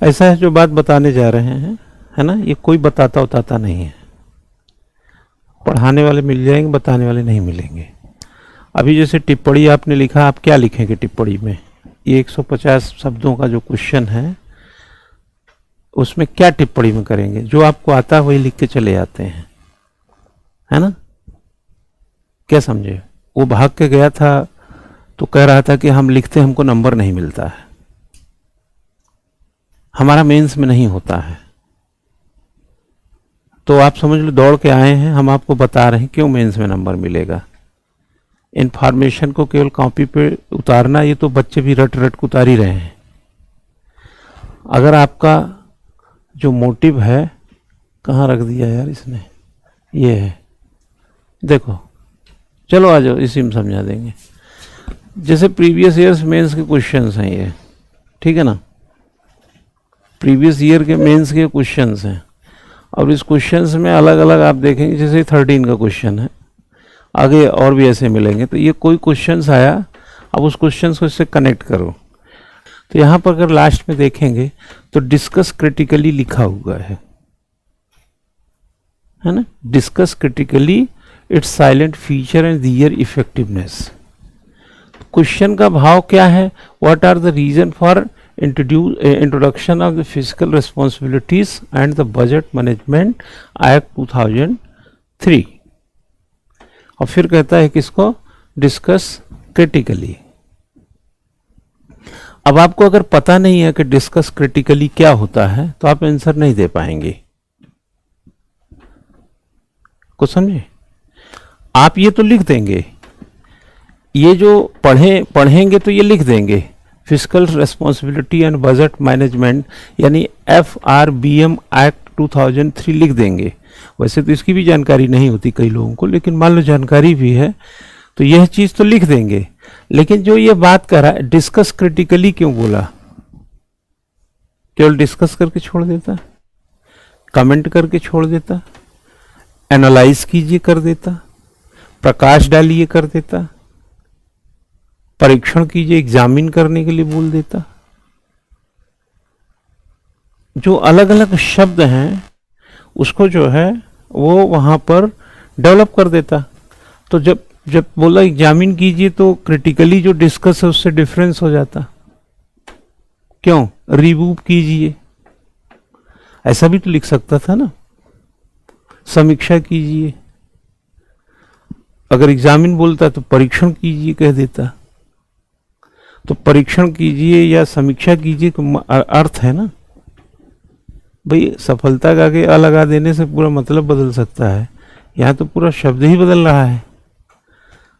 ऐसा है जो बात बताने जा रहे हैं, है ना, ये कोई बताता उताता नहीं है। पढ़ाने वाले मिल जाएंगे, बताने वाले नहीं मिलेंगे। अभी जैसे टिप्पणी आपने लिखा, आप क्या लिखेंगे टिप्पणी में? ये 150 शब्दों का जो क्वेश्चन है उसमें क्या टिप्पणी में करेंगे? जो आपको आता है वही लिख के चले जाते हैं, है ना। क्या समझे? वो भाग के गया था तो कह रहा था कि हम लिखते हमको नंबर नहीं मिलता है, हमारा मेंस में नहीं होता है। तो आप समझ लो दौड़ के आए हैं, हम आपको बता रहे हैं क्यों मेंस में नंबर मिलेगा। इंफॉर्मेशन को केवल कॉपी पे उतारना, ये तो बच्चे भी रट रट के उतार ही रहे हैं। अगर आपका जो मोटिव है, कहाँ रख दिया यार इसने, ये है, देखो, चलो आ जाओ, इसी में समझा देंगे। जैसे प्रीवियस ईयर्स मेंस के क्वेश्चंस हैं ये, ठीक है ना, प्रीवियस ईयर के मेंस के क्वेश्चंस हैं। और इस क्वेश्चंस में अलग अलग आप देखेंगे, जैसे 13 का क्वेश्चन है, आगे और भी ऐसे मिलेंगे। तो ये कोई क्वेश्चंस आया, अब उस क्वेश्चंस को इससे कनेक्ट करो। तो यहाँ पर अगर लास्ट में देखेंगे तो डिस्कस क्रिटिकली लिखा हुआ है ना, discuss critically its salient feature and their effectiveness. Question का भाव क्या है? What are the reason for introduction of the physical responsibilities and the budget management act 2003। और फिर कहता है किसको? Discuss critically. अब आपको अगर पता नहीं है कि डिस्कस क्रिटिकली क्या होता है तो आप आंसर नहीं दे पाएंगे। कुछ समझे? आप ये तो लिख देंगे, ये जो पढ़ेंगे तो ये लिख देंगे, physical responsibility and budget management यानी FRBM एक्ट 2003 लिख देंगे। वैसे तो इसकी भी जानकारी नहीं होती कई लोगों को, लेकिन मान लो जानकारी भी है तो यह चीज तो लिख देंगे। लेकिन जो ये बात कर रहा है, डिस्कस क्रिटिकली क्यों बोला? केवल डिस्कस करके छोड़ देता, कमेंट करके छोड़ देता, एनालाइज कीजिए कर देता, प्रकाश डालिए कर देता, परीक्षण कीजिए एग्जामिन करने के लिए बोल देता। जो अलग अलग शब्द हैं उसको जो है वो वहां पर डेवलप कर देता। तो जब बोला एग्जामिन कीजिए तो क्रिटिकली जो डिस्कस है उससे डिफरेंस हो जाता। क्यों? रिव्यू कीजिए, ऐसा भी तो लिख सकता था ना। समीक्षा कीजिए, अगर एग्जामिन बोलता तो परीक्षण कीजिए कह देता। तो परीक्षण कीजिए या समीक्षा कीजिए तो अर्थ है ना भाई, सफलता का आगे अ लगा देने से पूरा मतलब बदल सकता है। यहाँ तो पूरा शब्द ही बदल रहा है।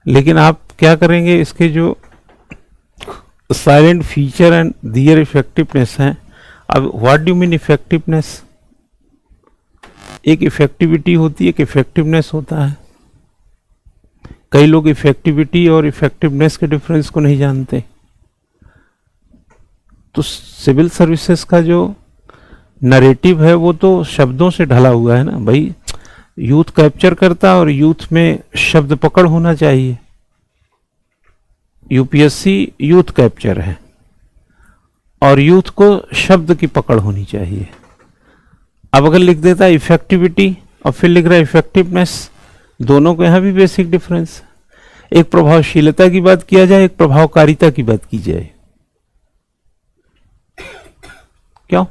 लेकिन आप क्या करेंगे, इसके जो salient feature and their effectiveness हैं। अब व्हाट डू मीन इफेक्टिवनेस? एक इफेक्टिविटी होती है, एक इफेक्टिवनेस होता है। कई लोग इफेक्टिविटी और इफेक्टिवनेस के डिफरेंस को नहीं जानते। तो सिविल सर्विसेज का जो नरेटिव है वो तो शब्दों से ढला हुआ है ना भाई, यूथ कैप्चर करता और यूथ में शब्द पकड़ होना चाहिए। यूपीएससी यूथ कैप्चर है और यूथ को शब्द की पकड़ होनी चाहिए। अब अगर लिख देता है इफेक्टिविटी और फिर लिख रहा है इफेक्टिवनेस, दोनों को यहां भी बेसिक डिफरेंस। एक प्रभावशीलता की बात किया जाए, एक प्रभावकारिता की बात की जाए। क्यों?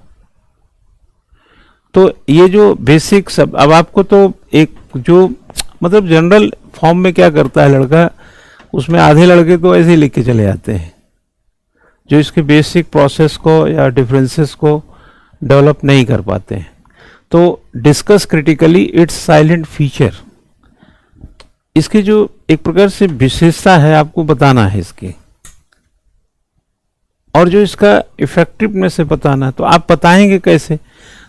तो ये जो बेसिक सब, अब आपको तो एक जो मतलब जनरल फॉर्म में क्या करता है लड़का, उसमें आधे लड़के तो ऐसे ही लिख के चले जाते हैं जो इसके बेसिक प्रोसेस को या डिफरेंसेस को डेवलप नहीं कर पाते हैं। तो discuss critically its salient feature, इसकी जो एक प्रकार से विशेषता है आपको बताना है इसकी, और जो इसका इफेक्टिवनेस है बताना है। तो आप बताएंगे कैसे?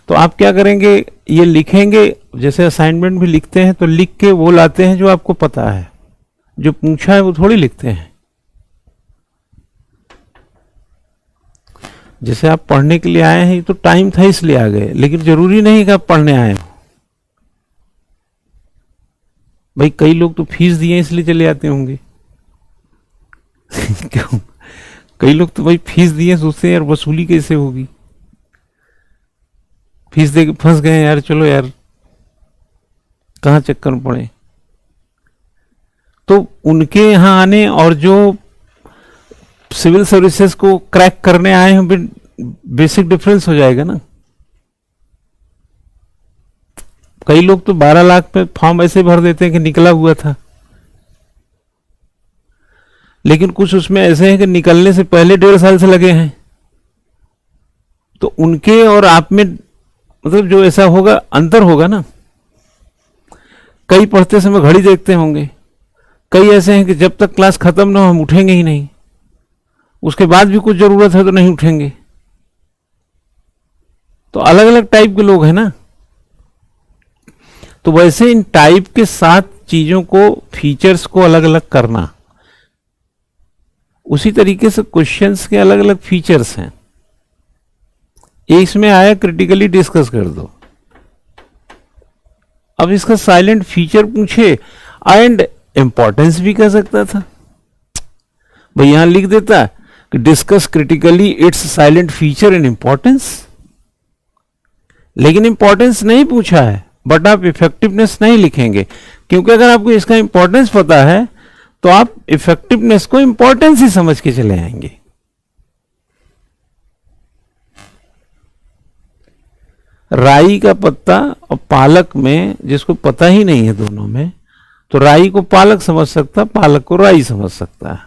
तो आप क्या करेंगे, ये लिखेंगे, जैसे असाइनमेंट भी लिखते हैं तो लिख के वो लाते हैं जो आपको पता है, जो पूछा है वो थोड़ी लिखते हैं। जैसे आप पढ़ने के लिए आए हैं, तो टाइम था इसलिए आ गए, लेकिन जरूरी नहीं कि आप पढ़ने आए हो भाई। कई लोग तो फीस दिए इसलिए चले आते होंगे क्यों? कई लोग तो भाई फीस दिए सोचते हैं यार वसूली कैसे होगी, फीस दे के फंस गए यार, चलो यार कहाँ चक्कर में पड़े। तो उनके यहाँ आने और जो सिविल सर्विसेज को क्रैक करने आए हैं, फिर बेसिक डिफरेंस हो जाएगा ना। कई लोग तो 12 लाख पे फॉर्म ऐसे भर देते हैं कि निकला हुआ था, लेकिन कुछ उसमें ऐसे हैं कि निकलने से पहले 1.5 साल से लगे हैं। तो उनके और आप में मतलब जो ऐसा होगा, अंतर होगा ना। कई पढ़ते समय घड़ी देखते होंगे, कई ऐसे हैं कि जब तक क्लास खत्म ना हो हम उठेंगे ही नहीं, उसके बाद भी कुछ जरूरत है तो नहीं उठेंगे। तो अलग अलग टाइप के लोग हैं ना। तो वैसे इन टाइप के साथ चीजों को, फीचर्स को अलग अलग करना, उसी तरीके से क्वेश्चंस के अलग अलग फीचर्स हैं। इसमें आया क्रिटिकली डिस्कस कर दो, अब इसका साइलेंट फीचर पूछे एंड इंपॉर्टेंस भी कर सकता था भाई, यहां लिख देता कि discuss critically its salient feature and importance, लेकिन इंपॉर्टेंस नहीं पूछा है, बट आप इफेक्टिवनेस नहीं लिखेंगे, क्योंकि अगर आपको इसका इंपॉर्टेंस पता है तो आप इफेक्टिवनेस को इंपॉर्टेंस ही समझ के चले आएंगे। राई का पत्ता और पालक में जिसको पता ही नहीं है दोनों में, तो राई को पालक समझ सकता, पालक को राई समझ सकता है,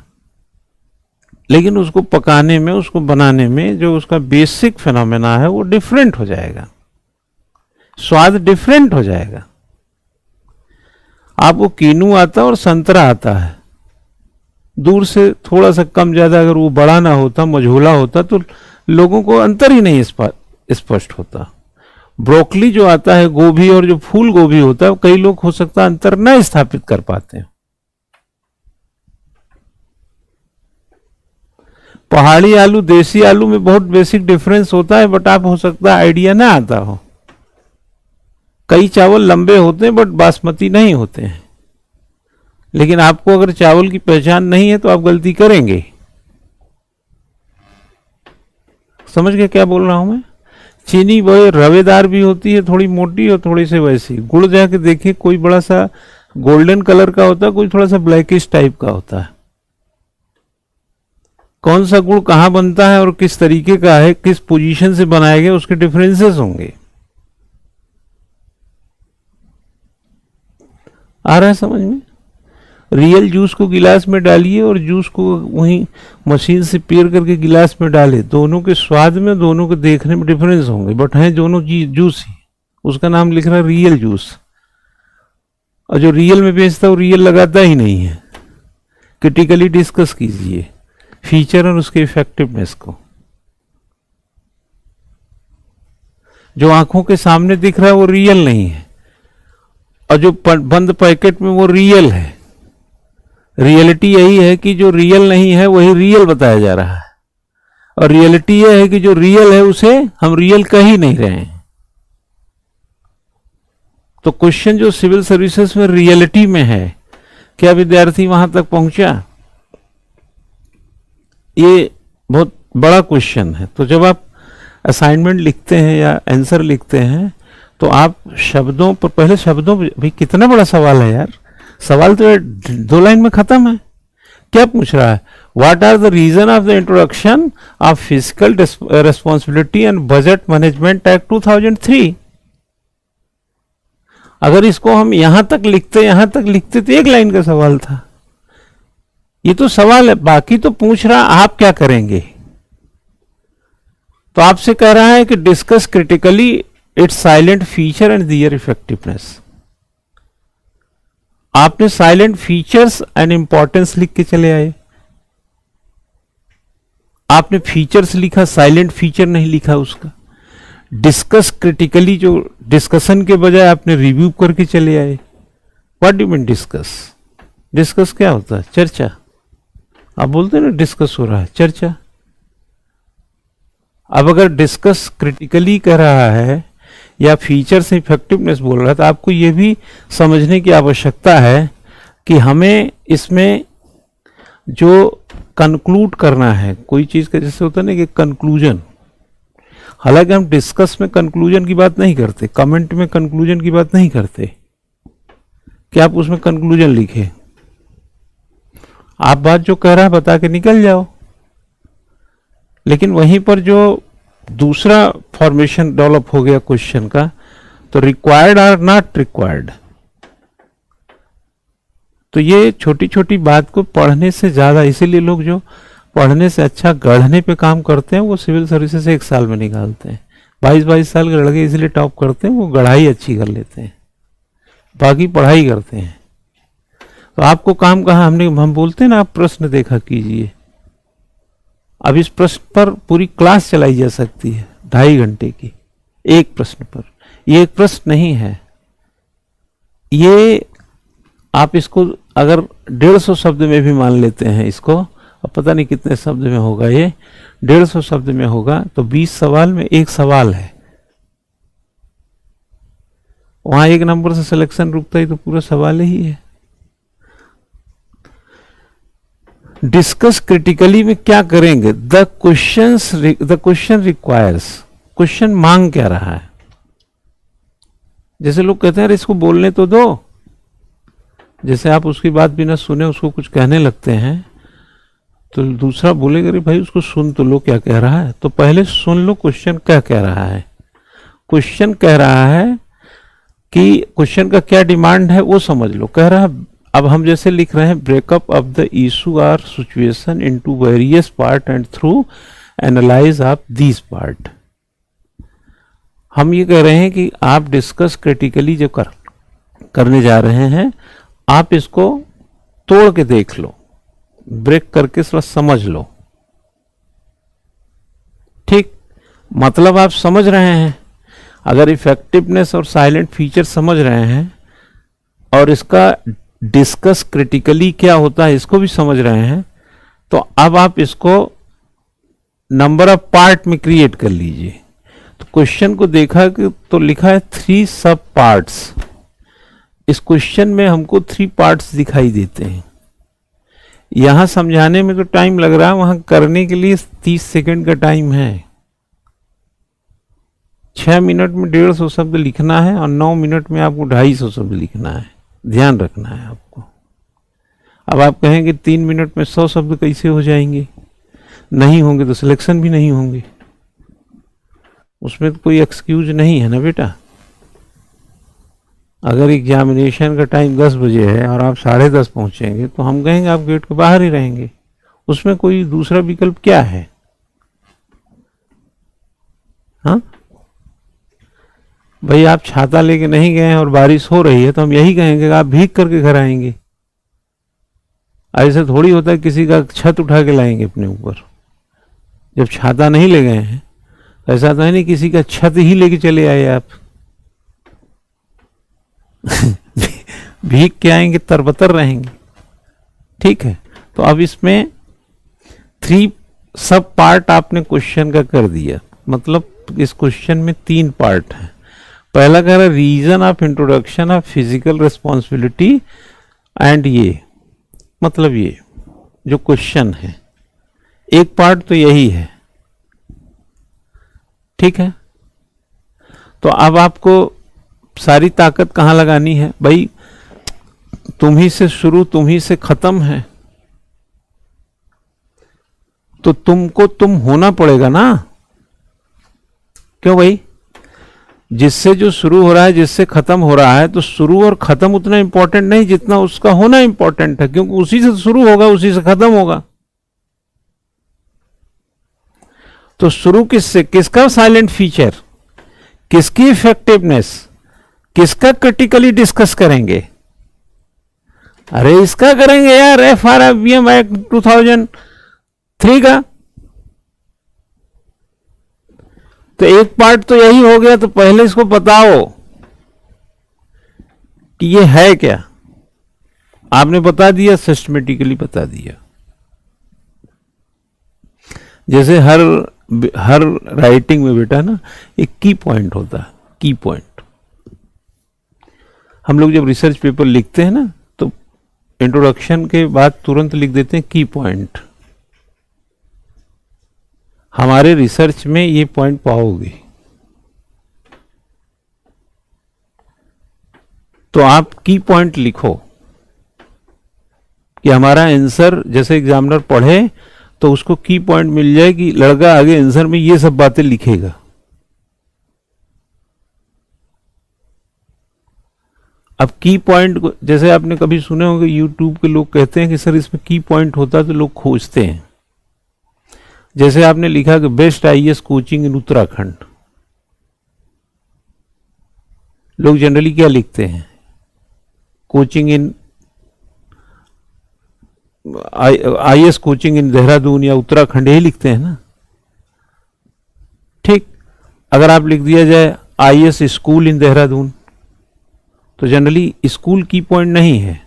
लेकिन उसको पकाने में, उसको बनाने में जो उसका बेसिक फिनोमेना है वो डिफरेंट हो जाएगा, स्वाद डिफरेंट हो जाएगा। आपको कीनू आता और संतरा आता है, दूर से थोड़ा सा कम ज्यादा अगर वो बड़ा ना होता, मझोला होता, तो लोगों को अंतर ही नहीं स्पष्ट होता। ब्रोकली जो आता है, गोभी, और जो फूल गोभी होता है, कई लोग हो सकता है अंतर न स्थापित कर पाते हैं। पहाड़ी आलू, देसी आलू में बहुत बेसिक डिफरेंस होता है, बट आप हो सकता है आइडिया ना आता हो। कई चावल लंबे होते हैं बट बासमती नहीं होते हैं, लेकिन आपको अगर चावल की पहचान नहीं है तो आप गलती करेंगे। समझ गए क्या बोल रहा हूं मैं? चीनी वह रवेदार भी होती है, थोड़ी मोटी और थोड़ी सी वैसी। गुड़ जाके देखिए, कोई बड़ा सा गोल्डन कलर का होता है, कोई थोड़ा सा ब्लैकिश टाइप का होता है। कौन सा गुड़ कहां बनता है और किस तरीके का है, किस पोजीशन से बनाया गया, उसके डिफरेंसेस होंगे। आ रहा है समझ में? रियल जूस को गिलास में डालिए और जूस को वहीं मशीन से पेर करके गिलास में डाले, दोनों के स्वाद में, दोनों के देखने में डिफरेंस होंगे, बट हैं दोनों जूस ही। उसका नाम लिख रहा है रियल जूस, और जो रियल में बेचता है वो रियल लगाता ही नहीं है। क्रिटिकली डिस्कस कीजिए फीचर और उसके इफेक्टिवनेस को। जो आंखों के सामने दिख रहा है वो रियल नहीं है, और जो बंद पैकेट में वो रियल है। रियलिटी यही है कि जो रियल नहीं है वही रियल बताया जा रहा है, और रियलिटी यह है कि जो रियल है उसे हम रियल कह ही नहीं रहे हैं। तो क्वेश्चन जो सिविल सर्विसेज में रियलिटी में है, क्या विद्यार्थी वहां तक पहुंचा? ये बहुत बड़ा क्वेश्चन है। तो जब आप असाइनमेंट लिखते हैं या आंसर लिखते हैं तो आप शब्दों पर, पहले शब्दों पर, भाई कितना बड़ा सवाल है यार, सवाल तो 2 लाइन में खत्म है। क्या पूछ रहा है? What are the reason of the introduction of physical responsibility and budget management act 2003। अगर इसको हम यहां तक लिखते तो 1 लाइन का सवाल था। ये तो सवाल है, बाकी तो पूछ रहा आप क्या करेंगे। तो आपसे कह रहा है कि discuss critically its salient feature and their effectiveness. आपने साइलेंट फीचर्स एंड इंपॉर्टेंस लिख के चले आए। आपने फीचर्स लिखा, साइलेंट फीचर नहीं लिखा उसका। डिस्कस क्रिटिकली, जो डिस्कशन के बजाय आपने रिव्यू करके चले आए। What do mean discuss? Discuss क्या होता है? चर्चा। आप बोलते हैं ना डिस्कस हो रहा है, चर्चा। अब अगर डिस्कस क्रिटिकली कह रहा है या फीचर से इफेक्टिवनेस बोल रहा है, तो आपको यह भी समझने की आवश्यकता है कि हमें इसमें जो कंक्लूड करना है कोई चीज का, जैसे होता है ना कि कंक्लूजन, हालांकि हम डिस्कस में कंक्लूजन की बात नहीं करते, कमेंट में कंक्लूजन की बात नहीं करते कि आप उसमें कंक्लूजन लिखे। आप बात जो कह रहा है बता के निकल जाओ, लेकिन वहीं पर जो दूसरा फॉर्मेशन डेवलप हो गया क्वेश्चन का, तो रिक्वायर्ड आर नॉट रिक्वायर्ड। तो ये छोटी छोटी बात को पढ़ने से ज्यादा, इसीलिए लोग जो पढ़ने से अच्छा गढ़ने पे काम करते हैं वो सिविल सर्विसेज से 1 साल में निकालते हैं। 22-22 साल के लड़के इसलिए टॉप करते हैं, वो गढ़ाई अच्छी कर लेते हैं, बाकी पढ़ाई करते हैं। तो आपको काम कहा, हम बोलते हैं ना, आप प्रश्न देखा कीजिए। अब इस प्रश्न पर पूरी क्लास चलाई जा सकती है 2.5 घंटे की, एक प्रश्न पर। ये एक प्रश्न नहीं है, ये आप इसको अगर 150 शब्द में भी मान लेते हैं इसको, अब पता नहीं कितने शब्द में होगा, ये 150 शब्द में होगा, तो 20 सवाल में एक सवाल है। वहां 1 नंबर से सिलेक्शन रुकता ही तो पूरा सवाल ही है। डिस्कस क्रिटिकली में क्या करेंगे? द क्वेश्चन रिक्वायर्स, क्वेश्चन मांग क्या रहा है। जैसे लोग कहते हैं अरे इसको बोलने तो दो, जैसे आप उसकी बात बिना सुने उसको कुछ कहने लगते हैं, तो दूसरा बोलेगा अरे भाई उसको सुन तो लो क्या कह रहा है। तो पहले सुन लो क्वेश्चन क्या कह रहा है। क्वेश्चन कह रहा है कि क्वेश्चन का क्या डिमांड है वो समझ लो। कह रहा है, अब हम जैसे लिख रहे हैं, breakup of the issue or situation into various part and through analyse of these part. हम ये कह रहे हैं कि आप डिस्कस क्रिटिकली जो करने जा रहे हैं, आप इसको तोड़ के देख लो, ब्रेक करके थोड़ा समझ लो। ठीक, मतलब आप समझ रहे हैं। अगर इफेक्टिवनेस और साइलेंट फीचर समझ रहे हैं और इसका डिस्कस क्रिटिकली क्या होता है इसको भी समझ रहे हैं, तो अब आप इसको नंबर ऑफ पार्ट में क्रिएट कर लीजिए। तो क्वेश्चन को देखा कि तो लिखा है 3 सब पार्ट्स। इस क्वेश्चन में हमको 3 पार्ट्स दिखाई देते हैं। यहां समझाने में तो टाइम लग रहा है, वहां करने के लिए 30 सेकंड का टाइम है। 6 मिनट में 150 शब्द लिखना है और 9 मिनट में आपको 250 शब्द लिखना है, ध्यान रखना है आपको। अब आप कहेंगे 3 मिनट में 100 शब्द कैसे हो जाएंगे? नहीं होंगे तो सिलेक्शन भी नहीं होंगे, उसमें तो कोई एक्सक्यूज नहीं है ना बेटा। अगर एग्जामिनेशन का टाइम 10 बजे है और आप 10:30 पहुंचेंगे तो हम कहेंगे आप गेट के बाहर ही रहेंगे, उसमें कोई दूसरा विकल्प क्या है? हाँ भाई, आप छाता लेके नहीं गए हैं और बारिश हो रही है तो हम यही कहेंगे कि आप भीग करके घर आएंगे। ऐसे थोड़ी होता है किसी का छत उठा के लाएंगे अपने ऊपर। जब छाता नहीं ले गए हैं ऐसा तो है नहीं किसी का छत ही लेके चले आए आप। भीग के आएंगे, तरबतर रहेंगे। ठीक है, तो अब इसमें 3 सब पार्ट आपने क्वेश्चन का कर दिया। मतलब इस क्वेश्चन में 3 पार्ट हैं। पहला कह रहा है reason of introduction of physical responsibility and, ये मतलब ये जो क्वेश्चन है, एक पार्ट तो यही है। ठीक है, तो अब आपको सारी ताकत कहां लगानी है भाई? तुम्ही से शुरू, तुम्ही से खत्म है, तो तुमको तुम होना पड़ेगा ना। क्यों भाई? जिससे जो शुरू हो रहा है, जिससे खत्म हो रहा है, तो शुरू और खत्म उतना इंपॉर्टेंट नहीं जितना उसका होना इंपॉर्टेंट है, क्योंकि उसी से शुरू होगा उसी से खत्म होगा। तो शुरू किससे? किसका साइलेंट फीचर, किसकी इफेक्टिवनेस, किसका क्रिटिकली डिस्कस करेंगे? अरे इसका करेंगे यार, FRBM एक्ट 2003 का। तो एक पार्ट तो यही हो गया, तो पहले इसको बताओ कि ये है क्या। आपने बता दिया, सिस्टमेटिकली बता दिया। जैसे हर राइटिंग में बेटा ना एक की पॉइंट होता है, की पॉइंट। हम लोग जब रिसर्च पेपर लिखते हैं ना तो इंट्रोडक्शन के बाद तुरंत लिख देते हैं की पॉइंट। हमारे रिसर्च में ये पॉइंट पाओगे। तो आप की पॉइंट लिखो कि हमारा आंसर, जैसे एग्जामिनर पढ़े तो उसको की पॉइंट मिल जाए कि लड़का आगे आंसर में ये सब बातें लिखेगा। अब की पॉइंट, जैसे आपने कभी सुने होंगे यूट्यूब के लोग कहते हैं कि सर इसमें की पॉइंट होता है तो लोग खोजते हैं। जैसे आपने लिखा कि बेस्ट आईएएस कोचिंग इन उत्तराखंड, लोग जनरली क्या लिखते हैं? कोचिंग इन आईएएस कोचिंग इन देहरादून या उत्तराखंड, यही लिखते हैं ना। ठीक, अगर आप लिख दिया जाए आईएएस स्कूल इन देहरादून, तो जनरली स्कूल की पॉइंट नहीं है,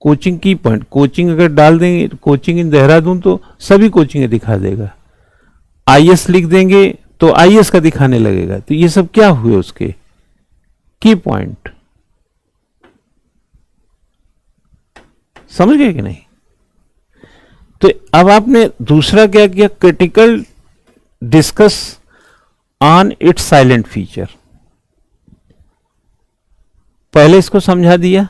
कोचिंग की पॉइंट। कोचिंग अगर डाल देंगे कोचिंग इन देहरादून तो सभी कोचिंग दिखा देगा। आईएएस लिख देंगे तो आईएएस का दिखाने लगेगा। तो ये सब क्या हुए उसके की पॉइंट, समझ गए कि नहीं? तो अब आपने दूसरा क्या किया, critical discuss on it's salient feature. पहले इसको समझा दिया,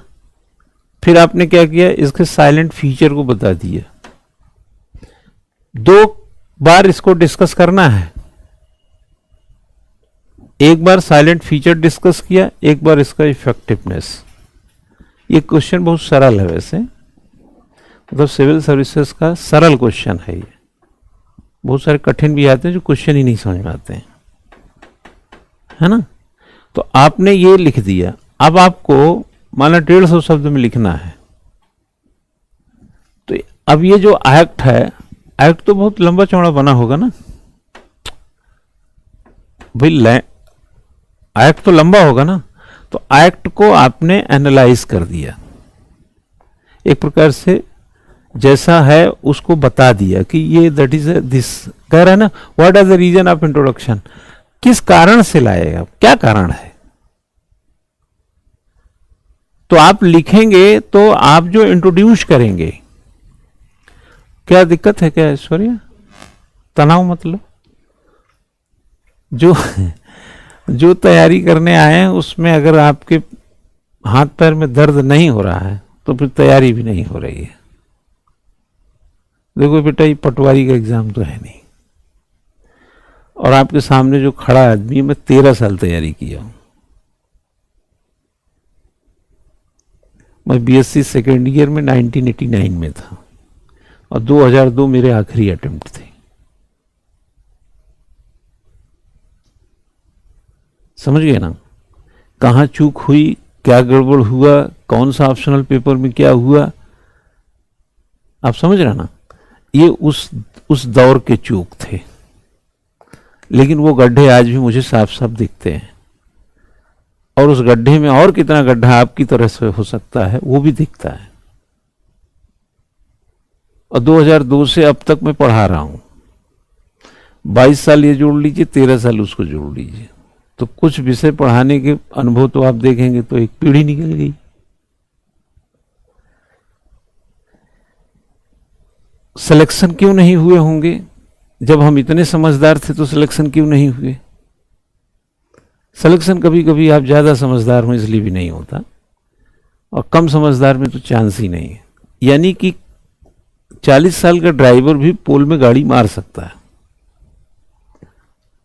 फिर आपने क्या किया, इसके साइलेंट फीचर को बता दिया। 2 बार इसको डिस्कस करना है। एक बार साइलेंट फीचर डिस्कस किया, एक बार इसका इफेक्टिवनेस। ये क्वेश्चन बहुत सरल है वैसे, मतलब सिविल सर्विसेज का सरल क्वेश्चन है ये। बहुत सारे कठिन भी आते हैं जो क्वेश्चन ही नहीं समझ में आते हैं, है ना। तो आपने ये लिख दिया। अब आपको माना 150 शब्द में लिखना है। तो अब ये जो एक्ट है, एक्ट तो बहुत लंबा चौड़ा बना होगा ना भाई, एक्ट तो लंबा होगा ना। तो एक्ट को आपने एनालाइज कर दिया, एक प्रकार से जैसा है उसको बता दिया कि ये दैट इज दिस, कह रहा है ना, what are the reason of introduction, किस कारण से लाएगा, क्या कारण है। तो आप लिखेंगे तो आप जो इंट्रोड्यूस करेंगे, क्या दिक्कत है क्या ऐश्वर्या? तनाव मतलब जो तैयारी करने आए हैं उसमें अगर आपके हाथ पैर में दर्द नहीं हो रहा है तो फिर तैयारी भी नहीं हो रही है। देखो बेटा, ये पटवारी का एग्जाम तो है नहीं, और आपके सामने जो खड़ा आदमी, मैं 13 साल तैयारी किया हूं। मैं बीएससी सेकेंड ईयर में 1989 में था और 2002 मेरे आखिरी अटेम्प्ट थे। समझ गए ना, कहाँ चूक हुई, क्या गड़बड़ हुआ, कौन सा ऑप्शनल पेपर में क्या हुआ, आप समझ रहे ना। ये उस दौर के चूक थे, लेकिन वो गड्ढे आज भी मुझे साफ साफ दिखते हैं, और उस गड्ढे में और कितना गड्ढा आपकी तरह से हो सकता है वो भी दिखता है। और 2002 से अब तक मैं पढ़ा रहा हूं, 22 साल ये जोड़ लीजिए, 13 साल उसको जोड़ लीजिए, तो कुछ विषय पढ़ाने के अनुभव तो आप देखेंगे तो एक पीढ़ी निकल गई। सिलेक्शन क्यों नहीं हुए होंगे? जब हम इतने समझदार थे तो सिलेक्शन क्यों नहीं हुए? सिलेक्शन कभी कभी आप ज्यादा समझदार हो इसलिए भी नहीं होता, और कम समझदार में तो चांस ही नहीं है। यानी कि 40 साल का ड्राइवर भी पोल में गाड़ी मार सकता है।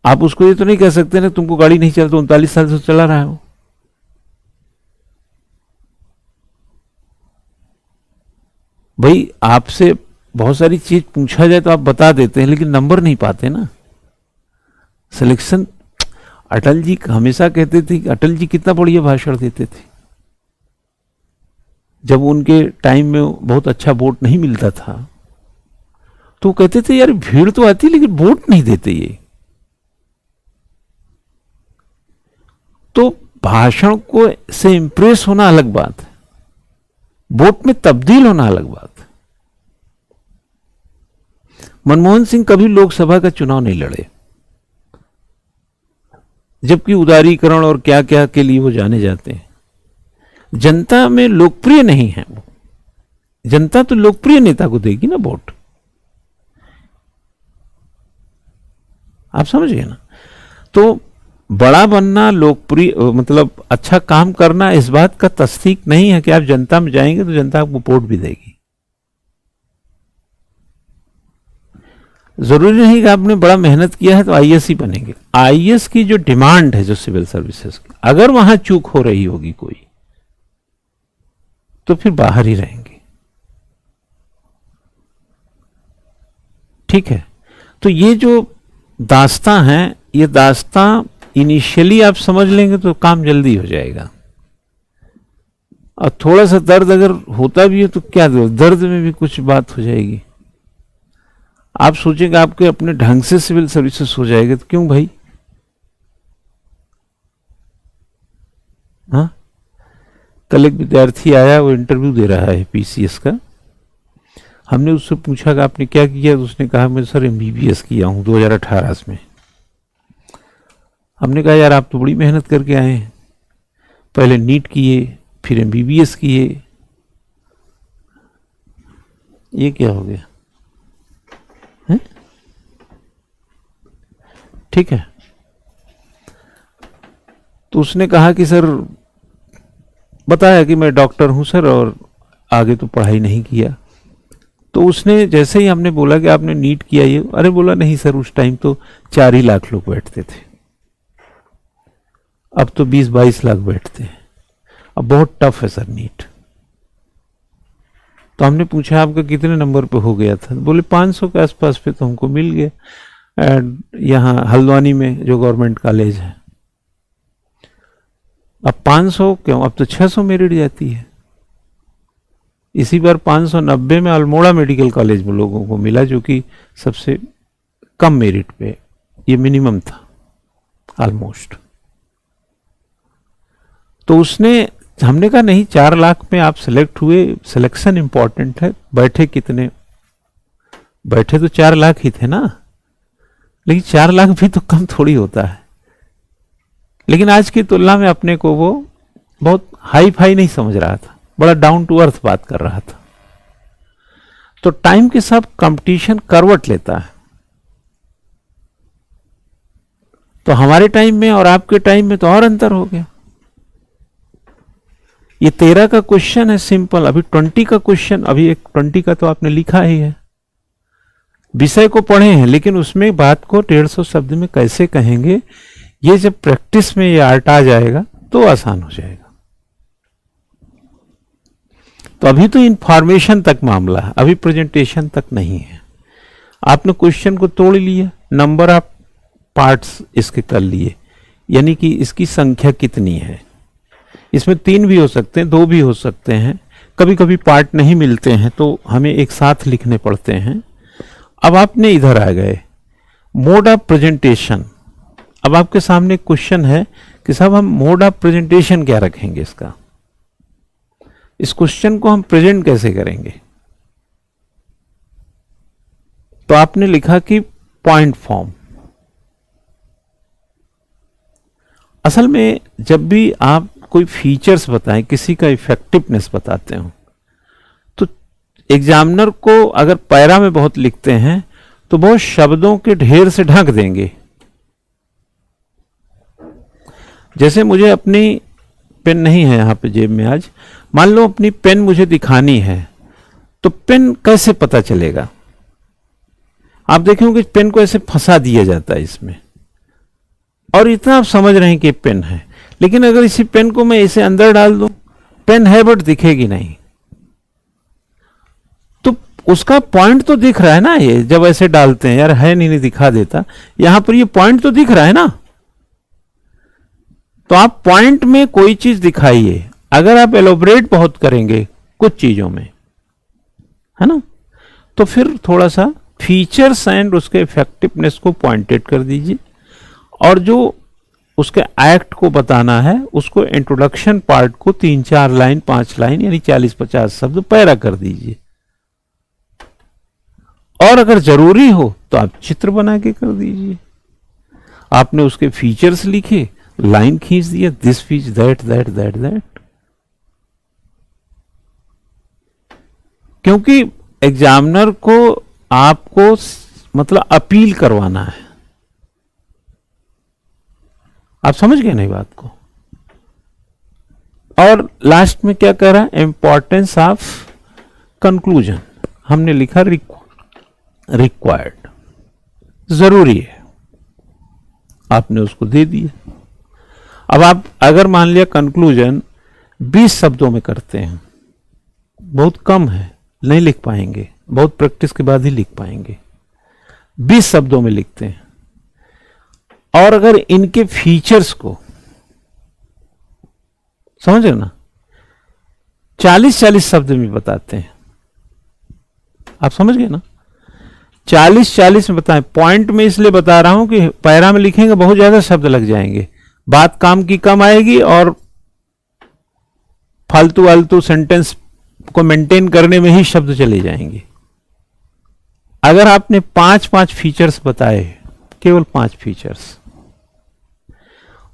आप उसको ये तो नहीं कह सकते ना तुमको गाड़ी नहीं चलती, 39 साल से चला रहा हो। भाई आपसे बहुत सारी चीज पूछा जाए तो आप बता देते हैं, लेकिन नंबर नहीं पाते ना। सिलेक्शन, अटल जी हमेशा कहते थे, अटल जी कितना बढ़िया भाषण देते थे। जब उनके टाइम में बहुत अच्छा वोट नहीं मिलता था तो कहते थे यार भीड़ तो आती लेकिन वोट नहीं देते ये। तो भाषण को से इंप्रेस होना अलग बात है, वोट में तब्दील होना अलग बात है। मनमोहन सिंह कभी लोकसभा का चुनाव नहीं लड़े, जबकि उदारीकरण और क्या क्या के लिए वो जाने जाते हैं। जनता में लोकप्रिय नहीं है वो। जनता तो लोकप्रिय नेता को देगी ना वोट। आप समझ गए ना। तो बड़ा बनना, लोकप्रिय, मतलब अच्छा काम करना, इस बात का तस्दीक नहीं है कि आप जनता में जाएंगे तो जनता आपको वोट भी देगी। जरूरी नहीं कि आपने बड़ा मेहनत किया है तो आईएएस ही बनेंगे। आईएएस की जो डिमांड है, जो सिविल सर्विसेज की, अगर वहां चूक हो रही होगी कोई, तो फिर बाहर ही रहेंगे। ठीक है। तो ये जो दास्तां है, ये दास्तां इनिशियली आप समझ लेंगे तो काम जल्दी हो जाएगा। और थोड़ा सा दर्द अगर होता भी है तो क्या दर्द में भी कुछ बात हो जाएगी। आप सोचेंगे आपके अपने ढंग से सिविल सर्विसेज हो जाएगा, तो क्यों भाई? हाँ, कल एक विद्यार्थी आया, वो इंटरव्यू दे रहा है पीसीएस का। हमने उससे पूछा कि आपने क्या किया, तो उसने कहा मैं सर एमबीबीएस किया हूं 2018 में। हमने कहा यार आप तो बड़ी मेहनत करके आए हैं, पहले नीट किए फिर एमबीबीएस किए, ये क्या हो गया है? ठीक है। तो उसने कहा कि सर, बताया कि मैं डॉक्टर हूं सर और आगे तो पढ़ाई नहीं किया। तो उसने जैसे ही हमने बोला कि आपने नीट किया, ये अरे बोला नहीं सर, उस टाइम तो 4 ही लाख लोग बैठते थे, अब तो 20-22 लाख बैठते हैं, अब बहुत टफ है सर नीट। तो हमने पूछा आपका कितने नंबर पे हो गया था? बोले 500 के आसपास पे तो हमको मिल गया यहाँ हल्द्वानी में जो गवर्नमेंट कॉलेज है। अब 500 क्यों, अब तो 600 मेरिट जाती है। इसी बार 590 में अल्मोड़ा मेडिकल कॉलेज में लोगों को मिला, जो कि सबसे कम मेरिट पे, ये मिनिमम था ऑलमोस्ट। तो उसने, हमने कहा नहीं 4 लाख में आप सिलेक्ट हुए, सिलेक्शन इंपॉर्टेंट है, बैठे कितने, बैठे तो 4 लाख ही थे ना, लेकिन 4 लाख भी तो कम थोड़ी होता है। लेकिन आज की तुलना में अपने को वो बहुत हाई फाई नहीं समझ रहा था, बड़ा डाउन टू अर्थ बात कर रहा था। तो टाइम के साथ कंपटीशन करवट लेता है। तो हमारे टाइम में और आपके टाइम में तो और अंतर हो गया। ये 13 का क्वेश्चन है सिंपल, अभी 20 का क्वेश्चन, अभी एक 20 का तो आपने लिखा ही है, विषय को पढ़े हैं, लेकिन उसमें बात को 150 शब्द में कैसे कहेंगे, ये जब प्रैक्टिस में ये आर्ट आ जाएगा तो आसान हो जाएगा। तो अभी तो इंफॉर्मेशन तक मामला है, अभी प्रेजेंटेशन तक नहीं है। आपने क्वेश्चन को तोड़ लिया, नंबर ऑफ पार्ट्स इसके कर लिए, यानी कि इसकी संख्या कितनी है। इसमें 3 भी हो सकते हैं, 2 भी हो सकते हैं, कभी कभी पार्ट नहीं मिलते हैं तो हमें एक साथ लिखने पड़ते हैं। अब आपने इधर आ गए, मोड ऑफ प्रेजेंटेशन। अब आपके सामने क्वेश्चन है कि साहब हम मोड ऑफ प्रेजेंटेशन क्या रखेंगे, इसका, इस क्वेश्चन को हम प्रेजेंट कैसे करेंगे। तो आपने लिखा कि पॉइंट फॉर्म। असल में जब भी आप कोई फीचर्स बताएं, किसी का इफेक्टिवनेस बताते हो, तो एग्जामिनर को अगर पैरा में बहुत लिखते हैं तो बहुत शब्दों के ढेर से ढक देंगे। जैसे मुझे अपनी पेन नहीं है यहां पे जेब में आज, मान लो अपनी पेन मुझे दिखानी है, तो पेन कैसे पता चलेगा? आप देखेंगे पेन को ऐसे फंसा दिया जाता है इसमें, और इतना आप समझ रहे हैं कि पेन है, लेकिन अगर इसी पेन को मैं इसे अंदर डाल दूं, पेन है बट दिखेगी नहीं। तो उसका पॉइंट तो दिख रहा है ना, ये जब ऐसे डालते हैं, यार है नहीं दिखा देता, यहां पर ये पॉइंट तो दिख रहा है ना। तो आप पॉइंट में कोई चीज दिखाइए, अगर आप एलोबरेट बहुत करेंगे कुछ चीजों में, है ना, तो फिर थोड़ा सा फीचर्स एंड उसके इफेक्टिवनेस को पॉइंटेड कर दीजिए, और जो उसके एक्ट को बताना है उसको इंट्रोडक्शन पार्ट को 3-4 लाइन 5 लाइन यानी 40-50 शब्द पैरा कर दीजिए। और अगर जरूरी हो तो आप चित्र बना के कर दीजिए। आपने उसके फीचर्स लिखे, लाइन खींच दिया, दिस फीच दैट दैट दैट दैट। क्योंकि एग्जामिनर को आपको मतलब अपील करवाना है, आप समझ गए नहीं बात को। और लास्ट में क्या कह रहा है, इंपॉर्टेंस ऑफ कंक्लूजन हमने लिखा रिक्वायर्ड, जरूरी है, आपने उसको दे दिया। अब आप अगर मान लिया कंक्लूजन 20 शब्दों में करते हैं, बहुत कम है, नहीं लिख पाएंगे, बहुत प्रैक्टिस के बाद ही लिख पाएंगे। 20 शब्दों में लिखते हैं, और अगर इनके फीचर्स को समझ रहे ना, 40-40 शब्द में बताते हैं। आप समझ गए ना, 40-40 में बताएं। पॉइंट में इसलिए बता रहा हूं कि पैरा में लिखेंगे बहुत ज्यादा शब्द लग जाएंगे, बात काम की कम आएगी, और फालतू वालतू सेंटेंस को मेंटेन करने में ही शब्द चले जाएंगे। अगर आपने 5-5 फीचर्स बताए, केवल 5 फीचर्स,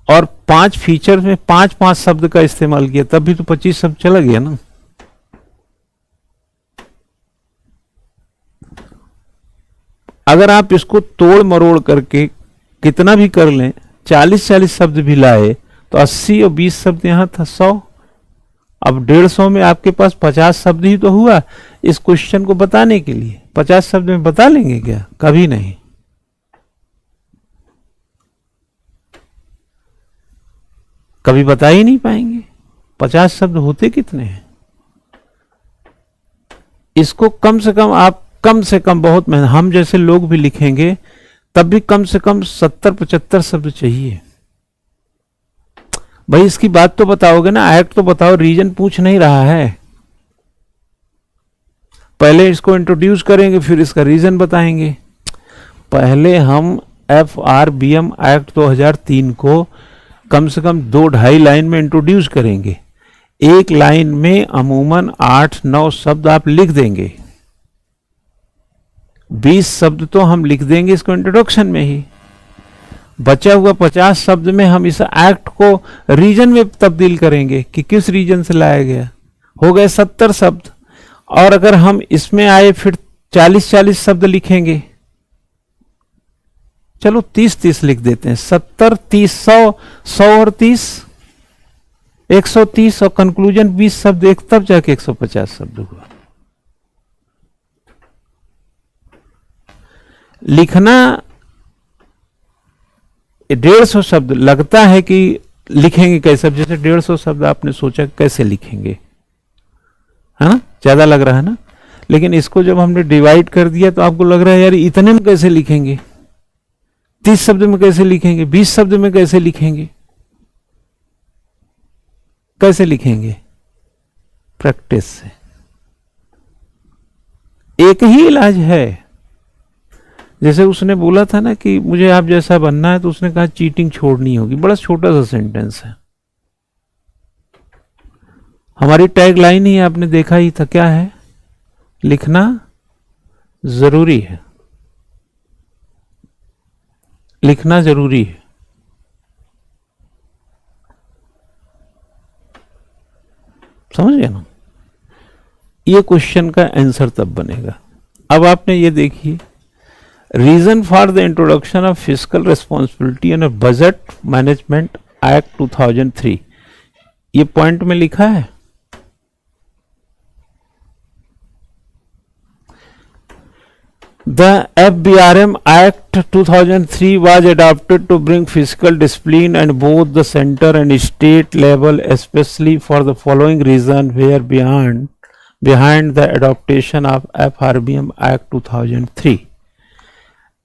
और 5 फीचर्स में 5-5 शब्द का इस्तेमाल किया, तब भी तो 25 शब्द चला गया ना। अगर आप इसको तोड़ मरोड़ करके कितना भी कर लें, 40-40 शब्द भी लाए, तो 80 और 20 शब्द यहां था 100। अब 150 में आपके पास 50 शब्द ही तो हुआ इस क्वेश्चन को बताने के लिए। 50 शब्द में बता लेंगे क्या? कभी नहीं। कभी बता ही नहीं पाएंगे। 50 शब्द होते कितने हैं? इसको कम से कम आप, कम से कम, बहुत मेहनत, हम जैसे लोग भी लिखेंगे तब भी कम से कम 70-75 शब्द चाहिए। भाई इसकी बात तो बताओगे ना, एक्ट तो बताओ, रीजन पूछ नहीं रहा है। पहले इसको इंट्रोड्यूस करेंगे, फिर इसका रीजन बताएंगे। पहले हम FRBM एक्ट 2003 को कम से कम 2-2.5 लाइन में इंट्रोड्यूस करेंगे। एक लाइन में अमूमन 8-9 शब्द आप लिख देंगे। 20 शब्द तो हम लिख देंगे इसको इंट्रोडक्शन में ही। बचा हुआ 50 शब्द में हम इस एक्ट को रीजन में तब्दील करेंगे कि किस रीजन से लाया गया। हो गए 70 शब्द। और अगर हम इसमें आए फिर 40-40 शब्द लिखेंगे, चलो 30-30 लिख देते हैं। 70-30 100 और 30 130, और कंक्लूजन 20 शब्द, एक तब जाके 150 शब्द हुआ। लिखना 150 शब्द लगता है कि लिखेंगे कैसे। जैसे 150 शब्द आपने सोचा कैसे लिखेंगे, है ना, ज्यादा लग रहा है ना। लेकिन इसको जब हमने डिवाइड कर दिया तो आपको लग रहा है यार इतने में कैसे लिखेंगे, 30 शब्द में कैसे लिखेंगे, 20 शब्द में कैसे लिखेंगे। कैसे लिखेंगे? प्रैक्टिस से। एक ही इलाज है। जैसे उसने बोला था ना कि मुझे आप जैसा बनना है, तो उसने कहा चीटिंग छोड़नी होगी। बड़ा छोटा सा सेंटेंस है। हमारी टैग लाइन ही आपने देखा ही था, क्या है? लिखना जरूरी है। लिखना जरूरी है। समझ गए ना? ये क्वेश्चन का आंसर तब बनेगा। अब आपने ये देखिए, reason for the introduction of fiscal responsibility and budget management act 2003, ये पॉइंट में लिखा है। The FBRM Act 2003 was adopted to bring fiscal discipline at both the center and state level, especially for the following reason were behind the adoption of FRBM Act 2003.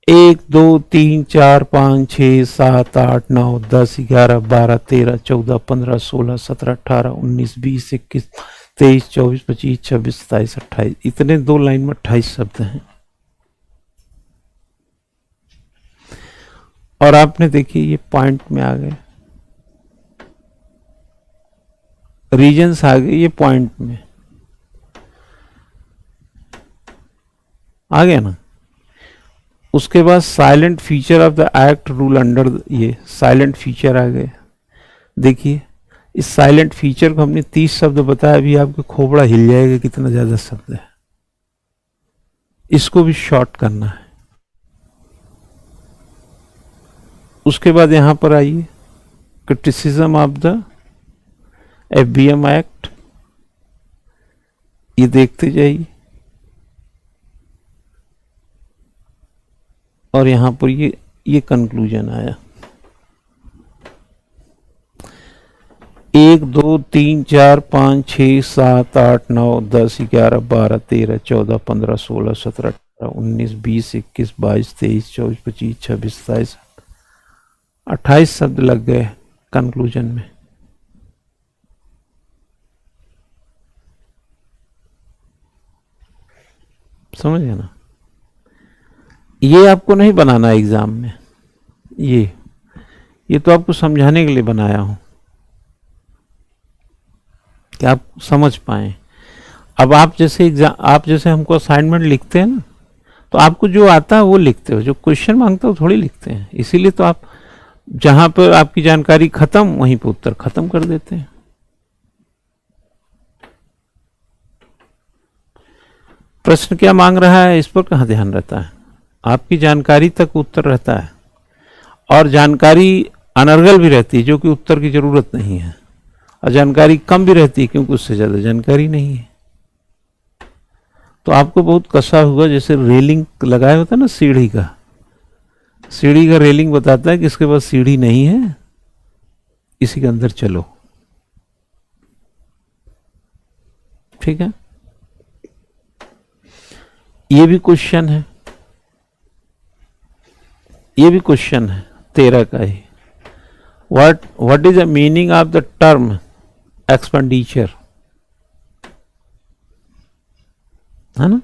1 2 3 4 5 6 7 8 9 10 11 12 13 14 15 16 17 18 19 20 21 23 24 25 26 27 28, इतने 2 line में 28 शब्द हैं। और आपने देखिए ये पॉइंट में आ गए, रीजन्स आ गए, ये पॉइंट में आ गया ना। उसके बाद silent feature of the act rule under, ये साइलेंट फीचर आ गए। देखिए इस साइलेंट फीचर को हमने 30 शब्द बताया, अभी आपके खोपड़ा हिल जाएगा कितना ज्यादा शब्द है। इसको भी शॉर्ट करना है। उसके बाद यहां पर आइए, criticism of the FBM act, ये देखते जाइए। और यहां पर ये कंक्लूजन आया, 1 2 3 4 5 6 7 8 9 10 11 12 13 14 15 16 17 18 19 20 21 22 23 24 25 26 27 28 शब्द लग गए कंक्लूजन में। समझ गए ना? ये आपको नहीं बनाना एग्जाम में, ये तो आपको समझाने के लिए बनाया हूं कि आप समझ पाए। अब आप जैसे हमको असाइनमेंट लिखते हैं ना, तो आपको जो आता है वो लिखते हो, जो क्वेश्चन मांगता है वो थोड़ी लिखते हैं। इसीलिए तो आप जहां पर आपकी जानकारी खत्म वहीं पर उत्तर खत्म कर देते हैं। प्रश्न क्या मांग रहा है इस पर कहाँ ध्यान रहता है, आपकी जानकारी तक उत्तर रहता है। और जानकारी अनर्गल भी रहती है, जो कि उत्तर की जरूरत नहीं है, और जानकारी कम भी रहती है क्योंकि उससे ज्यादा जानकारी नहीं है। तो आपको बहुत कसा हुआ, जैसे रेलिंग लगाया होता है ना सीढ़ी का रेलिंग बताता है कि इसके पास सीढ़ी नहीं है, इसी के अंदर चलो। ठीक है, ये भी क्वेश्चन है, ये भी क्वेश्चन है 13 का ही। What is the meaning of the term expenditure, है ना?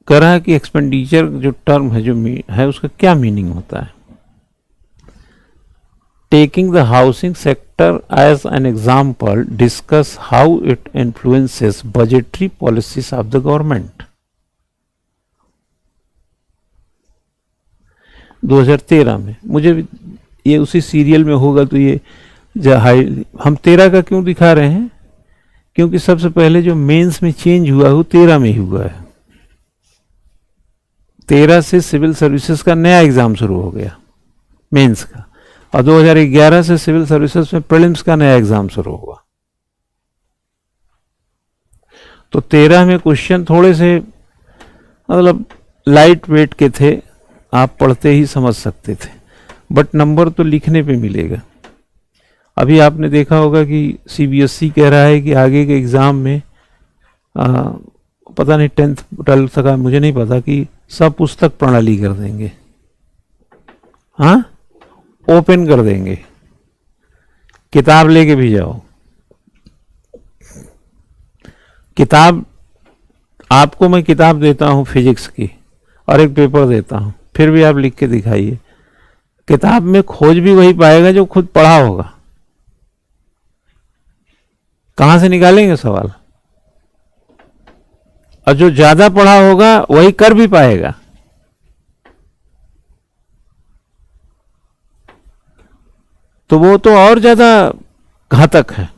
कह रहा है कि एक्सपेंडिचर जो टर्म है, जो है, उसका क्या मीनिंग होता है। Taking the housing sector as an example, discuss how it influences budgetary policies of the government. 2013 में, मुझे ये उसी सीरियल में होगा तो ये हम 13 का क्यों दिखा रहे हैं, क्योंकि सबसे पहले जो मेंस में चेंज हुआ है वो 13 में ही हुआ है। 13 से सिविल सर्विसेज का नया एग्जाम शुरू हो गया मेंस का, और 2011 से सिविल सर्विसेज में प्रीलिम्स का नया एग्जाम शुरू हुआ। तो 13 में क्वेश्चन थोड़े से मतलब लाइट वेट के थे, आप पढ़ते ही समझ सकते थे, बट नंबर तो लिखने पे मिलेगा। अभी आपने देखा होगा कि CBSE कह रहा है कि आगे के एग्जाम में पता नहीं 10th 12th का मुझे नहीं पता, कि सब पुस्तक प्रणाली कर देंगे। हाँ, ओपन कर देंगे, किताब लेके भी जाओ। किताब आपको मैं किताब देता हूं फिजिक्स की और एक पेपर देता हूं, फिर भी आप लिख के दिखाइए। किताब में खोज भी वही पाएगा जो खुद पढ़ा होगा। कहां से निकालेंगे सवाल? और जो ज्यादा पढ़ा होगा वही कर भी पाएगा। तो वो तो और ज्यादा घातक है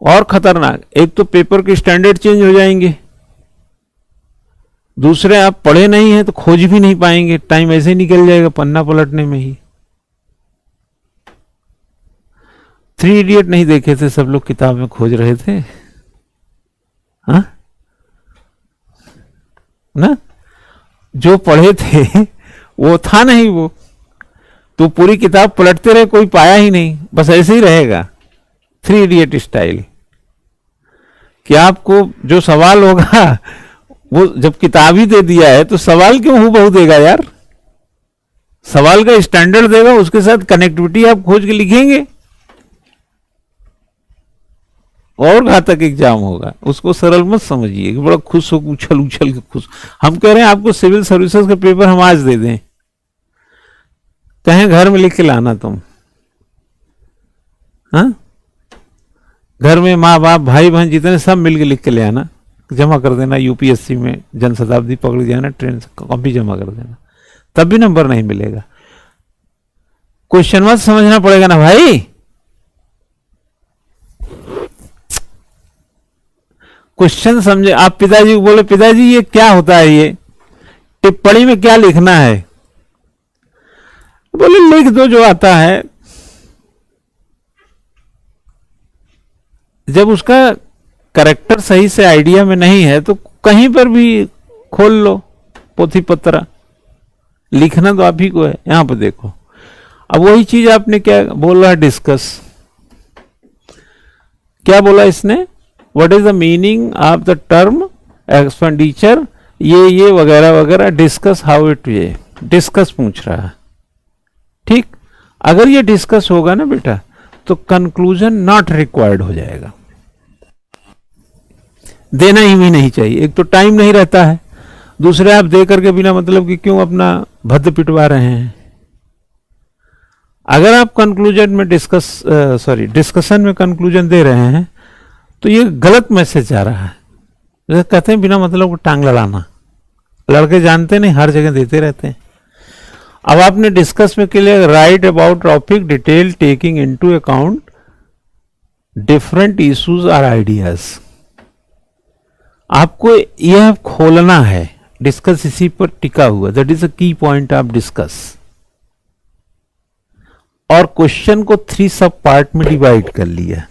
और खतरनाक। एक तो पेपर के स्टैंडर्ड चेंज हो जाएंगे, दूसरे आप पढ़े नहीं हैं तो खोज भी नहीं पाएंगे, टाइम ऐसे ही निकल जाएगा पन्ना पलटने में ही। 3 इडियट नहीं देखे थे सब लोग, किताब में खोज रहे थे। हाँ ना, जो पढ़े थे वो था नहीं, वो तो पूरी किताब पलटते रहे, कोई पाया ही नहीं, बस ऐसे ही रहेगा 3 इडियट स्टाइल। कि आपको जो सवाल होगा वो जब किताब ही दे दिया है तो सवाल क्यों हूबहू देगा यार? सवाल का स्टैंडर्ड देगा, उसके साथ कनेक्टिविटी आप खोज के लिखेंगे, और घातक एग्जाम होगा। उसको सरल मत समझिए कि बड़ा खुश हो उछल उछल के खुश। हम कह रहे हैं आपको सिविल सर्विसेज का पेपर हम आज दे दें, कहें घर में लिख के लाना तुम। हाँ, घर में माँ बाप भाई बहन जितने सब मिल के लिख के ले आना, जमा कर देना। UPSC में जनशताब्दी पकड़ जाना, ट्रेन से कॉपी जमा कर देना, तब भी नंबर नहीं मिलेगा। क्वेश्चन मत समझना पड़ेगा ना भाई। क्वेश्चन समझे। आप पिताजी को बोले पिताजी ये क्या होता है, ये टिप्पणी में क्या लिखना है, बोले लिख दो जो आता है। जब उसका करेक्टर सही से आइडिया में नहीं है तो कहीं पर भी खोल लो पोथी पत्रा, लिखना तो आप ही को है। यहां पर देखो, अब वही चीज आपने क्या बोला, डिस्कस। क्या बोला इसने, what is the meaning of the term expenditure, ये वगैरह वगैरह, डिस्कस हाउ इट, ये डिस्कस पूछ रहा है। ठीक, अगर ये डिस्कस होगा ना बेटा तो कंक्लूजन नॉट रिक्वायर्ड हो जाएगा, देना ही भी नहीं चाहिए। एक तो टाइम नहीं रहता है, दूसरे आप दे करके बिना मतलब कि क्यों अपना भद्द पिटवा रहे हैं। अगर आप कंक्लूजन में डिस्कशन में कंक्लूजन दे रहे हैं तो ये गलत मैसेज जा रहा है। जैसे कहते हैं बिना मतलब को टांग लड़ाना, लड़के जानते नहीं, हर जगह देते रहते हैं। अब आपने डिस्कस में के लिए right about topic detail taking into account different issues और आइडियाज, आपको यह खोलना है। डिस्कस इसी पर टिका हुआ, दैट इज अ की पॉइंट ऑफ डिस्कस। और क्वेश्चन को 3 सब पार्ट में डिवाइड कर लिया।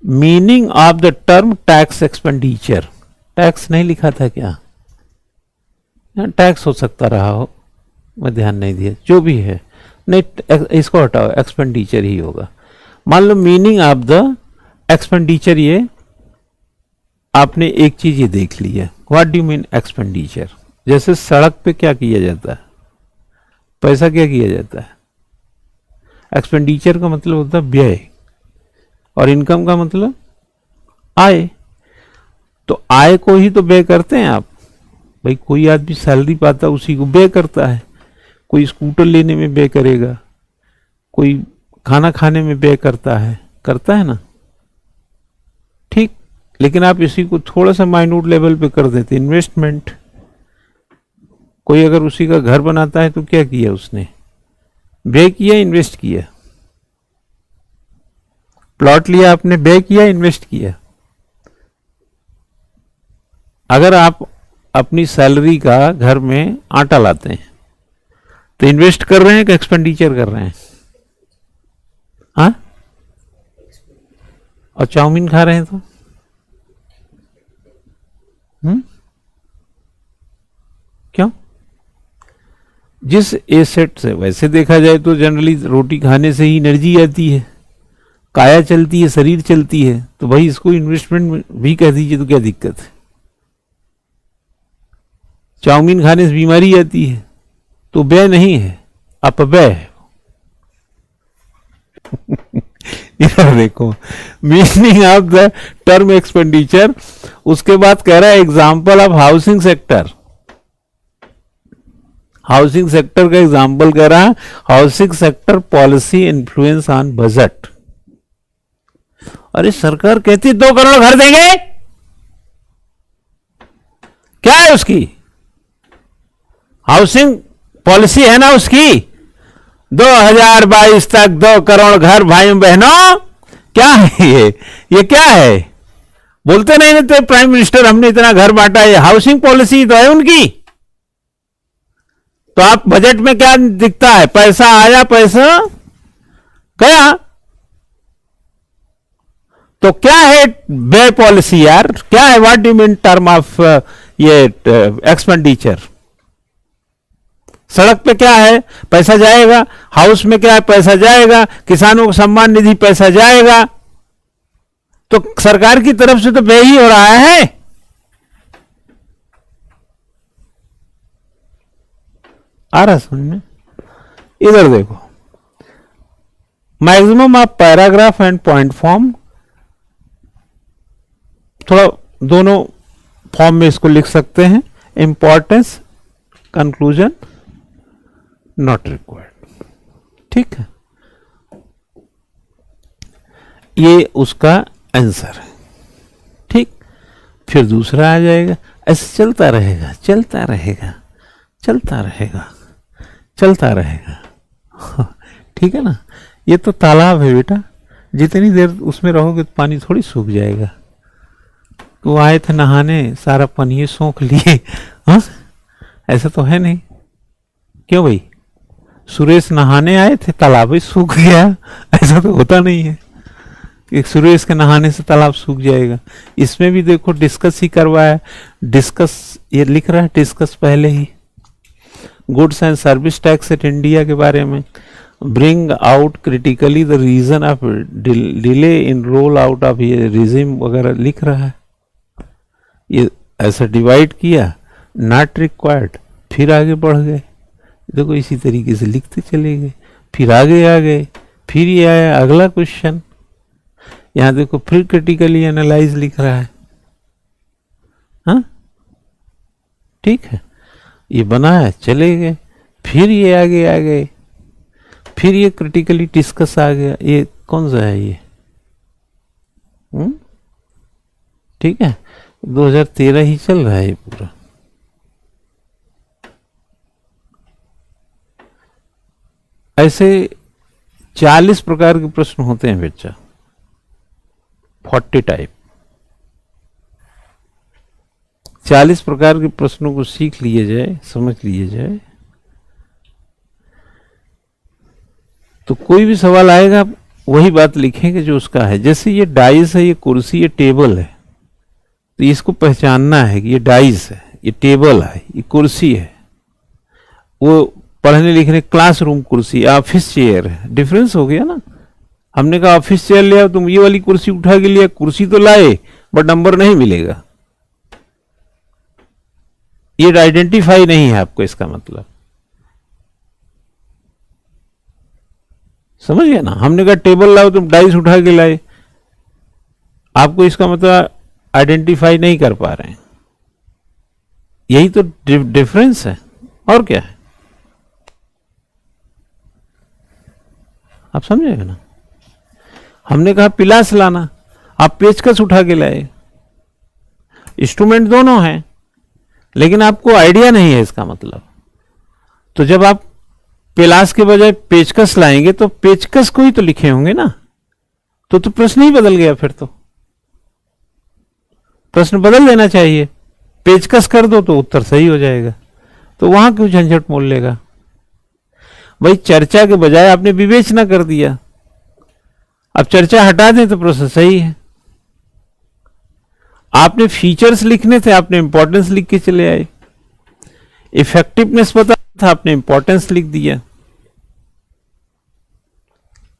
Meaning of the term tax expenditure, tax नहीं लिखा था क्या, टैक्स हो सकता रहा हो, मैं ध्यान नहीं दिया, जो भी है, नहीं इसको हटाओ, एक्सपेंडिचर ही होगा। मान लो मीनिंग ऑफ द एक्सपेंडिचर, ये आपने एक चीज ये देख ली है, व्हाट डू मीन एक्सपेंडिचर। जैसे सड़क पे क्या किया जाता है, पैसा क्या किया जाता है, एक्सपेंडिचर का मतलब होता है व्यय, और इनकम का मतलब आय। तो आय को ही तो व्यय करते हैं आप। भाई कोई आदमी सैलरी पाता है उसी को व्यय करता है, कोई स्कूटर लेने में व्यय करेगा, कोई खाना खाने में व्यय करता है ना। ठीक, लेकिन आप इसी को थोड़ा सा माइन्यूट लेवल पे कर देते, इन्वेस्टमेंट। कोई अगर उसी का घर बनाता है तो क्या किया उसने, व्यय किया, इन्वेस्ट किया। प्लॉट लिया आपने, व्यय किया, इन्वेस्ट किया। अगर आप अपनी सैलरी का घर में आटा लाते हैं तो इन्वेस्ट कर रहे हैं कि एक्सपेंडिचर कर रहे हैं, हाँ? और चाउमीन खा रहे हैं तो क्यों? जिस एसेट से, वैसे देखा जाए तो जनरली रोटी खाने से ही एनर्जी आती है, काया चलती है, शरीर चलती है, तो भाई इसको इन्वेस्टमेंट भी कह दीजिए तो क्या दिक्कत है। चाउमीन खाने से बीमारी आती है तो व्यय नहीं है, अपव्यय है। इधर देखो, meaning of the term expenditure, उसके बाद कह रहा है example of housing sector. Housing sector का एग्जाम्पल कह रहा है, housing sector policy influence on budget. अरे सरकार कहती है 2 करोड़ घर देंगे, क्या है उसकी हाउसिंग पॉलिसी, है ना उसकी, 2022 तक 2 करोड़ घर भाइयों बहनों। क्या है ये क्या है, बोलते नहीं तो प्राइम मिनिस्टर हमने इतना घर बांटा, है हाउसिंग पॉलिसी तो है उनकी। तो आप बजट में क्या दिखता है, पैसा आया पैसा गया। तो क्या है व्यय पॉलिसी यार, क्या है, what do mean term of ये एक्सपेंडिचर। सड़क पे क्या है, पैसा जाएगा, हाउस में क्या है, पैसा जाएगा, किसानों को सम्मान निधि पैसा जाएगा, तो सरकार की तरफ से तो व्यय ही हो रहा है। आ रहा समझ में? इधर देखो, maximum of paragraph and point form, थोड़ा दोनों फॉर्म में इसको लिख सकते हैं। Importance, conclusion, not required. ठीक है, ये उसका आंसर है। ठीक, फिर दूसरा आ जाएगा, ऐसे चलता रहेगा चलता रहेगा चलता रहेगा चलता रहेगा। ठीक है ना, ये तो तालाब है बेटा, जितनी देर उसमें रहोगे तो पानी थोड़ी सूख जाएगा। तो आए थे नहाने, सारा पानी सोख लिए, हाँ? ऐसा तो है नहीं, क्यों भाई? सुरेश नहाने आए थे, तालाब ही सूख गया। ऐसा तो होता नहीं है कि सुरेश के नहाने से तालाब सूख जाएगा। इसमें भी देखो डिस्कस ही करवाया, डिस्कस ये लिख रहा है, डिस्कस पहले ही। Goods and service tax at India के बारे में, bring out critically the reason of delay in roll out of ये रिजिम वगैरह लिख रहा है। ये ऐसा डिवाइड किया, नॉट रिक्वायर्ड, फिर आगे बढ़ गए। देखो इसी तरीके से लिखते चले गए, फिर आगे आ गए, फिर ये आया अगला क्वेश्चन। यहां देखो फिर क्रिटिकली एनालाइज लिख रहा है। हाँ ठीक है, ये बना है, चले गए, फिर ये आगे आ गए, फिर ये क्रिटिकली डिस्कस आ गया। ये कौन सा है ये? ठीक है, 2013 ही चल रहा है ये पूरा। ऐसे 40 प्रकार के प्रश्न होते हैं बच्चा, 40 टाइप। 40 प्रकार के प्रश्नों को सीख लिए जाए, समझ लिए जाए, तो कोई भी सवाल आएगा आप वही बात लिखेंगे जो उसका है। जैसे ये डाइस है, ये कुर्सी, ये टेबल है, तो इसको पहचानना है कि ये डाइस है, ये टेबल है, ये कुर्सी है। वो पढ़ने लिखने क्लासरूम कुर्सी, ऑफिस चेयर है, डिफरेंस हो गया ना। हमने कहा ऑफिस चेयर ले आओ, तुम ये वाली कुर्सी उठा के लिया, कुर्सी तो लाए बट नंबर नहीं मिलेगा। ये आइडेंटिफाई नहीं है आपको, इसका मतलब समझ गया ना। हमने कहा टेबल लाओ, तुम डाइस उठा के लाए, आपको इसका मतलब आइडेंटिफाई नहीं कर पा रहे हैं। यही तो डिफरेंस है, और क्या है, आप समझेगा ना। हमने कहा पिलास लाना, आप पेचकस उठा के लाए। इंस्ट्रूमेंट दोनों हैं, लेकिन आपको आइडिया नहीं है इसका मतलब। तो जब आप पिलास के बजाय पेचकस लाएंगे तो पेचकस को ही तो लिखे होंगे ना, तो प्रश्न ही बदल गया। फिर तो प्रश्न बदल देना चाहिए, पेचकस कर दो तो उत्तर सही हो जाएगा। तो वहां क्यों झंझट मोल लेगा भाई। चर्चा के बजाय आपने विवेचना कर दिया, अब चर्चा हटा दें तो प्रश्न सही है। आपने फीचर्स लिखने थे, आपने इंपॉर्टेंस लिख के चले आए। इफेक्टिवनेस पता था, आपने इंपॉर्टेंस लिख दिया।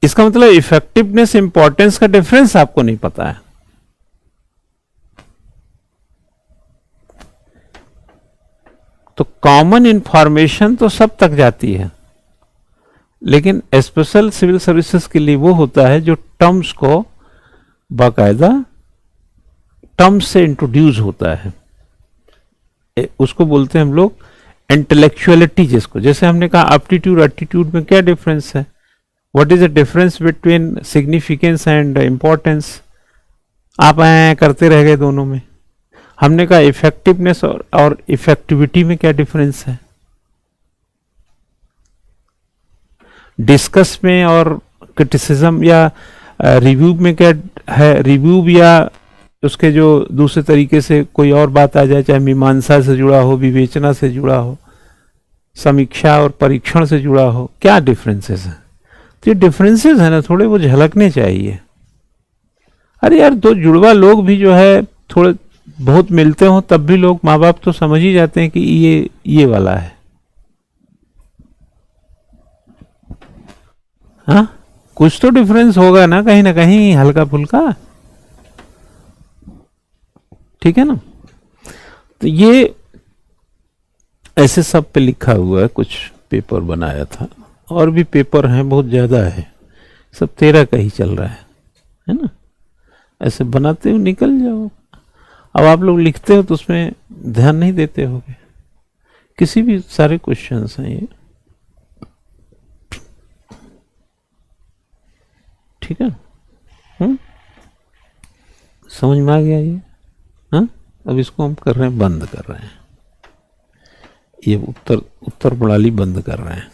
इसका मतलब इफेक्टिवनेस इंपॉर्टेंस का डिफरेंस आपको नहीं पता है। तो कॉमन इंफॉर्मेशन तो सब तक जाती है, लेकिन स्पेशल सिविल सर्विसेज के लिए वो होता है जो टर्म्स को बाकायदा टर्म्स से इंट्रोड्यूस होता है। उसको बोलते हैं हम लोग इंटेलेक्चुअलिटी, जिसको जैसे हमने कहा एप्टीट्यूड एटीट्यूड में क्या डिफरेंस है, what is the difference between significance and importance. आप करते रह गए दोनों में। हमने कहा इफेक्टिवनेस और इफेक्टिविटी में क्या डिफरेंस है। डिस्कस में और क्रिटिसिज्म या रिव्यू में क्या है। रिव्यू या उसके जो दूसरे तरीके से कोई और बात आ जाए, चाहे मीमांसा से जुड़ा हो, विवेचना से जुड़ा हो, समीक्षा और परीक्षण से जुड़ा हो, क्या डिफरेंसेस हैं। तो ये डिफरेंसेस है ना, थोड़े वो झलकने चाहिए। अरे यार, दो जुड़वा लोग भी जो है थोड़े बहुत मिलते हो, तब भी लोग माँ बाप तो समझ ही जाते हैं कि ये वाला है। हाँ, कुछ तो डिफरेंस होगा ना कहीं हल्का फुल्का, ठीक है ना। तो ये ऐसे सब पे लिखा हुआ है, कुछ पेपर बनाया था, और भी पेपर हैं, बहुत ज्यादा है, सब 13 का ही चल रहा है ना। ऐसे बनाते हो निकल जाओ। अब आप लोग लिखते हो तो उसमें ध्यान नहीं देते होगे, किसी भी सारे क्वेश्चंस हैं ये, ठीक है। समझ में आ गया ये। हाँ, अब इसको हम कर रहे हैं, बंद कर रहे हैं, ये उत्तर प्रणाली बंद कर रहे हैं।